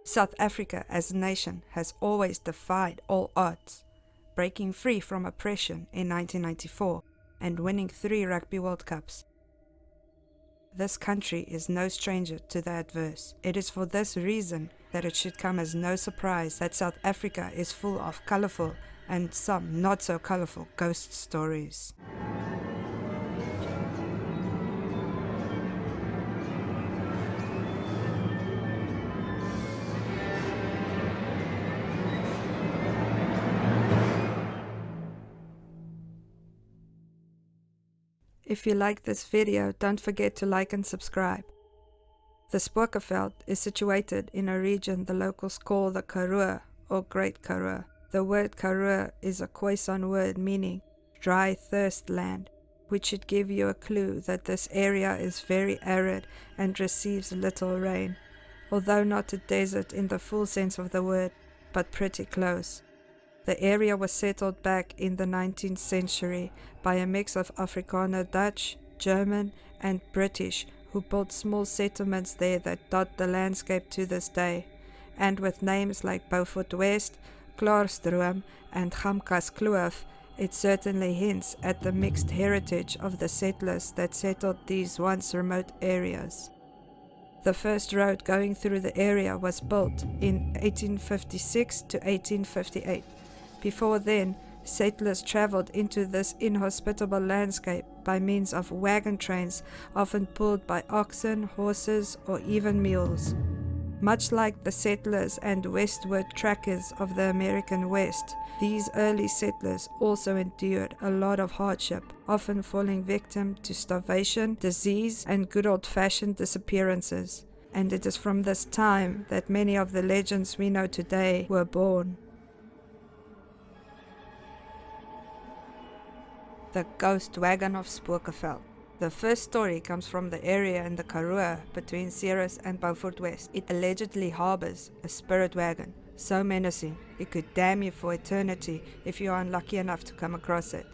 South Africa as a nation has always defied all odds, breaking free from oppression in 1994 and winning 3 Rugby World Cups. This country is no stranger to the adverse. It is for this reason that it should come as no surprise that South Africa is full of colourful and some not so colourful ghost stories. If you like this video, don't forget to like and subscribe. The Spookveld is situated in a region the locals call the Karoo or Great Karoo. The word Karoo is a Khoisan word meaning dry thirst land, which should give you a clue that this area is very arid and receives little rain, although not a desert in the full sense of the word, but pretty close. The area was settled back in the 19th century by a mix of Afrikaner Dutch, German and British who built small settlements there that dot the landscape to this day, and with names like Beaufort West, Klaarstroom and Gamkas Kloof, it certainly hints at the mixed heritage of the settlers that settled these once remote areas. The first road going through the area was built in 1856 to 1858. Before then, settlers travelled into this inhospitable landscape by means of wagon trains often pulled by oxen, horses or even mules. Much like the settlers and westward trackers of the American West, these early settlers also endured a lot of hardship, often falling victim to starvation, disease and good old-fashioned disappearances. And it is from this time that many of the legends we know today were born. The Ghost Wagon of Spookveld. The first story comes from the area in the Karoo between Ceres and Beaufort West. It allegedly harbors a spirit wagon, so menacing it could damn you for eternity if you are unlucky enough to come across it.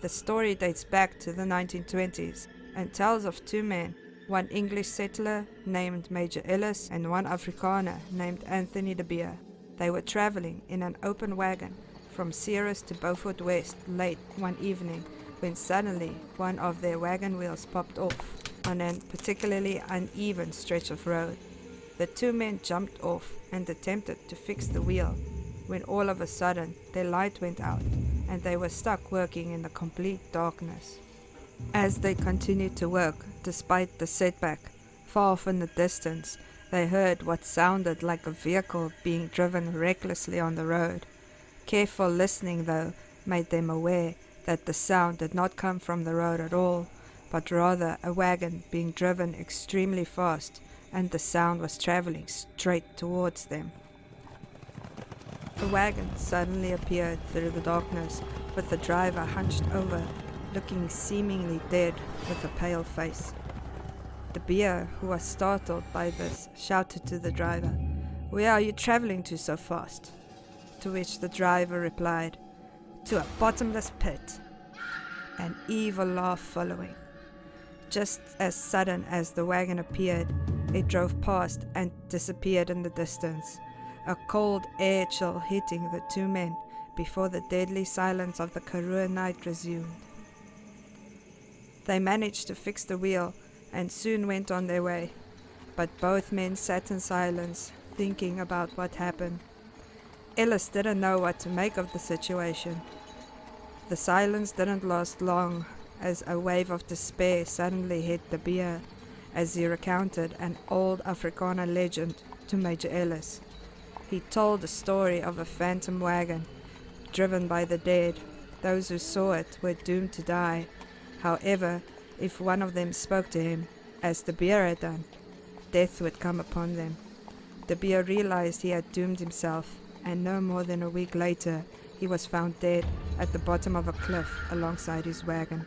The story dates back to the 1920s and tells of 2 men, one English settler named Major Ellis and one Afrikaner named Anthony de Beer. They were travelling in an open wagon from Ceres to Beaufort West late one evening when suddenly one of their wagon wheels popped off on a particularly uneven stretch of road. The 2 men jumped off and attempted to fix the wheel when all of a sudden their light went out and they were stuck working in the complete darkness. As they continued to work, despite the setback, far off in the distance, they heard what sounded like a vehicle being driven recklessly on the road. Careful listening, though, made them aware that the sound did not come from the road at all, but rather a wagon being driven extremely fast, and the sound was traveling straight towards them. The wagon suddenly appeared through the darkness, with the driver hunched over, looking seemingly dead with a pale face. De Beer, who was startled by this, shouted to the driver, "Where are you traveling to so fast?" To which the driver replied, "To a bottomless pit," an evil laugh following. Just as sudden as the wagon appeared, it drove past and disappeared in the distance, a cold air chill hitting the 2 men before the deadly silence of the Karoo night resumed. They managed to fix the wheel and soon went on their way, but both men sat in silence, thinking about what happened. Ellis didn't know what to make of the situation. The silence didn't last long, as a wave of despair suddenly hit De Beer as he recounted an old Afrikaner legend to Major Ellis. He told the story of a phantom wagon, driven by the dead. Those who saw it were doomed to die. However, if one of them spoke to him, as De Beer had done, death would come upon them. De Beer realized he had doomed himself, and no more than a week later, he was found dead at the bottom of a cliff alongside his wagon.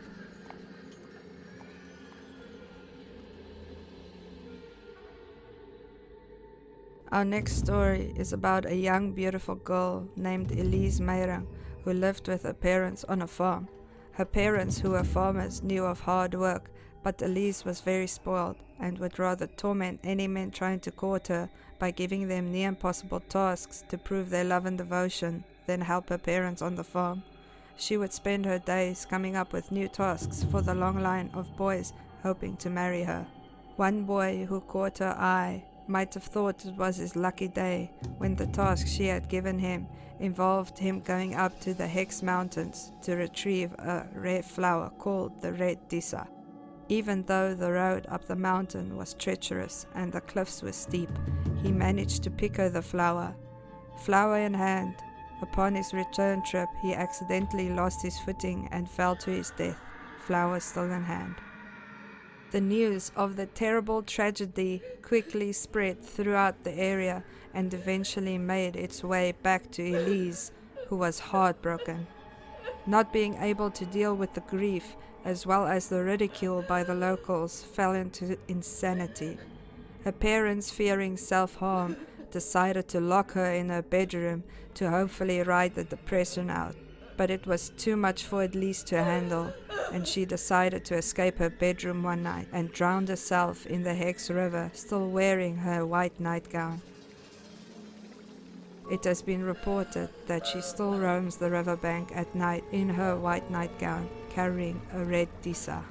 Our next story is about a young beautiful girl named Elise Meyrang who lived with her parents on a farm. Her parents, who were farmers, knew of hard work, But Elise was very spoiled and would rather torment any men trying to court her by giving them near impossible tasks to prove their love and devotion than help her parents on the farm. She would spend her days coming up with new tasks for the long line of boys hoping to marry her. One boy who caught her eye might have thought it was his lucky day when the task she had given him involved him going up to the Hex Mountains to retrieve a rare flower called the red disa. Even though the road up the mountain was treacherous and the cliffs were steep, he managed to pick her the flower. Flower in hand, upon his return trip he accidentally lost his footing and fell to his death, flower still in hand. The news of the terrible tragedy quickly spread throughout the area and eventually made its way back to Elise, who was heartbroken. Not being able to deal with the grief as well as the ridicule by the locals fell into insanity. Her parents, fearing self-harm, decided to lock her in her bedroom to hopefully ride the depression out. But it was too much for Elise to handle, and she decided to escape her bedroom one night and drowned herself in the Hex River, still wearing her white nightgown. It has been reported that she still roams the riverbank at night in her white nightgown, carrying a red disa.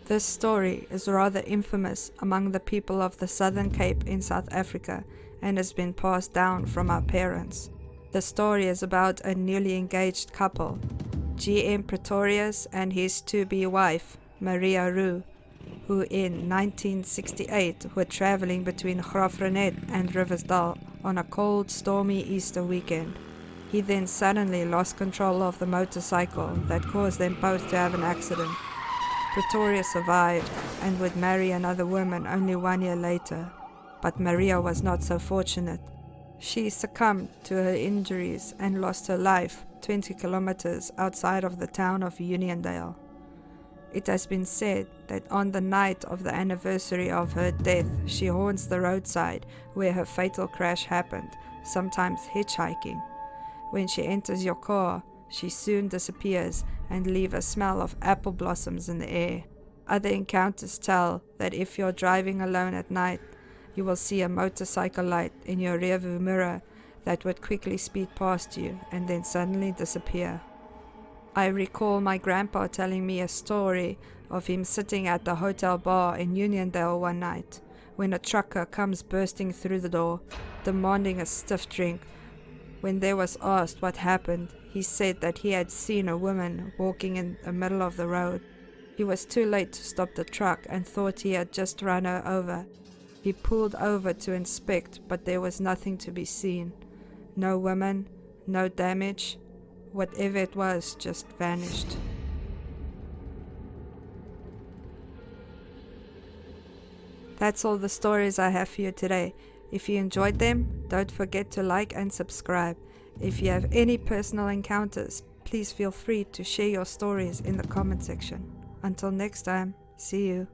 This story is rather infamous among the people of the Southern Cape in South Africa and has been passed down from our parents. The story is about a newly engaged couple, GM Pretorius and his to-be wife, Maria Roo, who in 1968 were traveling between Graaff-Reinet and Riversdal on a cold, stormy Easter weekend. He then suddenly lost control of the motorcycle that caused them both to have an accident. Pretorius survived and would marry another woman only 1 year later, but Maria was not so fortunate. She succumbed to her injuries and lost her life 20 kilometers outside of the town of Uniondale. It has been said that on the night of the anniversary of her death, she haunts the roadside where her fatal crash happened, sometimes hitchhiking. When she enters your car, she soon disappears and leaves a smell of apple blossoms in the air. Other encounters tell that if you're driving alone at night, you will see a motorcycle light in your rearview mirror that would quickly speed past you and then suddenly disappear. I recall my grandpa telling me a story of him sitting at the hotel bar in Uniondale one night when a trucker comes bursting through the door, demanding a stiff drink. When there was asked what happened, he said that he had seen a woman walking in the middle of the road. He was too late to stop the truck and thought he had just run her over. He pulled over to inspect, but there was nothing to be seen. No woman, no damage. Whatever it was just vanished. That's all the stories I have for you today. If you enjoyed them, don't forget to like and subscribe. If you have any personal encounters, please feel free to share your stories in the comment section. Until next time, see you.